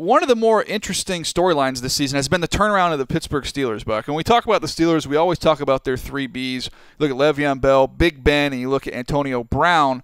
one of the more interesting storylines this season has been the turnaround of the Pittsburgh Steelers, Buck. And when we talk about the Steelers, we always talk about their 3 Bs. You look at Le'Veon Bell, Big Ben, and you look at Antonio Brown.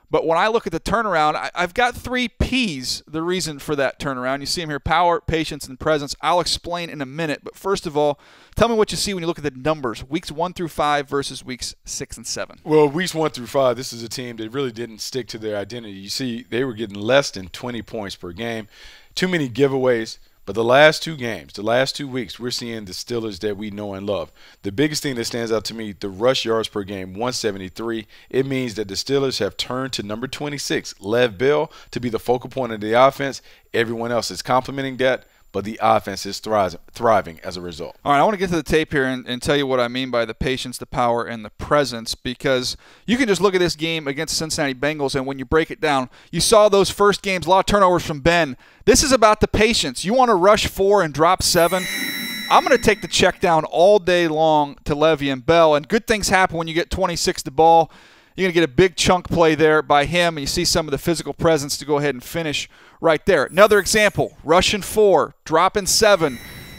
But when I look at the turnaround, I've got 3 Ps, the reason for that turnaround. You see them here: power, patience, and presence. I'll explain in a minute. But first of all, tell me what you see when you look at the numbers, weeks 1 through 5 versus weeks 6 and 7. Well, weeks 1 through 5, this is a team that really didn't stick to their identity. You see, they were getting less than 20 points per game. Too many giveaways. But the last 2 games, the last 2 weeks, we're seeing the Steelers that we know and love. The biggest thing that stands out to me, the rush yards per game, 173. It means that the Steelers have turned to number 26, Lev Bell, to be the focal point of the offense. Everyone else is complimenting that, but the offense is thriving as a result. All right, I want to get to the tape here and tell you what I mean by the patience, the power, and the presence, because you can just look at this game against the Cincinnati Bengals, and when you break it down, you saw those first games, a lot of turnovers from Ben. This is about the patience. You want to rush 4 and drop 7. I'm going to take the check down all day long to Le'Veon Bell, and good things happen when you get 26 the ball. You're going to get a big chunk play there by him, and you see some of the physical presence to go ahead and finish right there. Another example, rushing 4, dropping 7.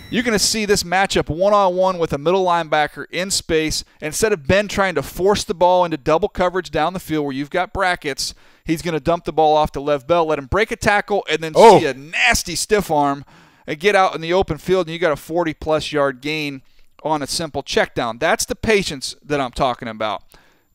You're going to see this matchup one-on-one with a middle linebacker in space. Instead of Ben trying to force the ball into double coverage down the field where you've got brackets, he's going to dump the ball off to Lev Bell, let him break a tackle, and then see a nasty stiff arm and get out in the open field, and you got a 40-plus yard gain on a simple check down. That's the patience that I'm talking about.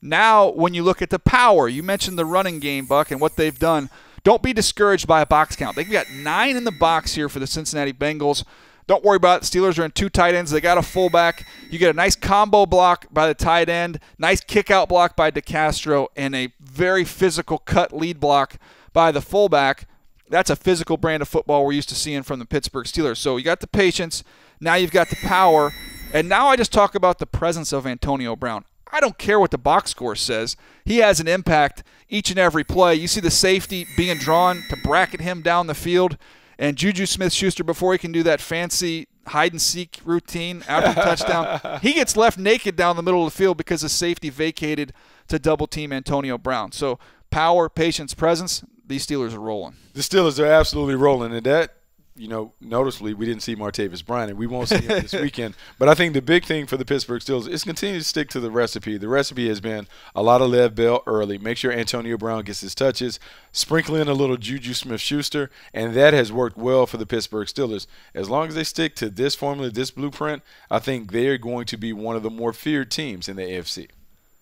Now, when you look at the power, you mentioned the running game, Buck, and what they've done. Don't be discouraged by a box count. They've got 9 in the box here for the Cincinnati Bengals. Don't worry about it. The Steelers are in 2 tight ends. They got a fullback. You get a nice combo block by the tight end, nice kick-out block by DeCastro, and a very physical cut lead block by the fullback. That's a physical brand of football we're used to seeing from the Pittsburgh Steelers. So you got the patience. Now you've got the power. And now I just talk about the presence of Antonio Brown. I don't care what the box score says. He has an impact each and every play. You see the safety being drawn to bracket him down the field. And Juju Smith-Schuster, before he can do that fancy hide-and-seek routine after the touchdown, he gets left naked down the middle of the field because the safety vacated to double-team Antonio Brown. So power, patience, presence, these Steelers are rolling. The Steelers are absolutely rolling, and that, you know, noticeably we didn't see Martavis Bryant, and we won't see him this weekend. But I think the big thing for the Pittsburgh Steelers is continue to stick to the recipe. The recipe has been a lot of Lev Bell early. Make sure Antonio Brown gets his touches. Sprinkle in a little Juju Smith-Schuster, and that has worked well for the Pittsburgh Steelers. As long as they stick to this formula, this blueprint, I think they are going to be one of the more feared teams in the AFC.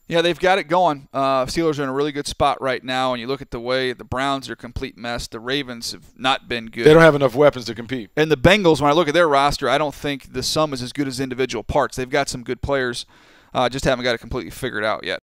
Yeah, they've got it going. Steelers are in a really good spot right now, and you look at the way the Browns are a complete mess. The Ravens have not been good. They don't have enough weapons to compete. And the Bengals, when I look at their roster, I don't think the sum is as good as individual parts. They've got some good players, just haven't got it completely figured out yet.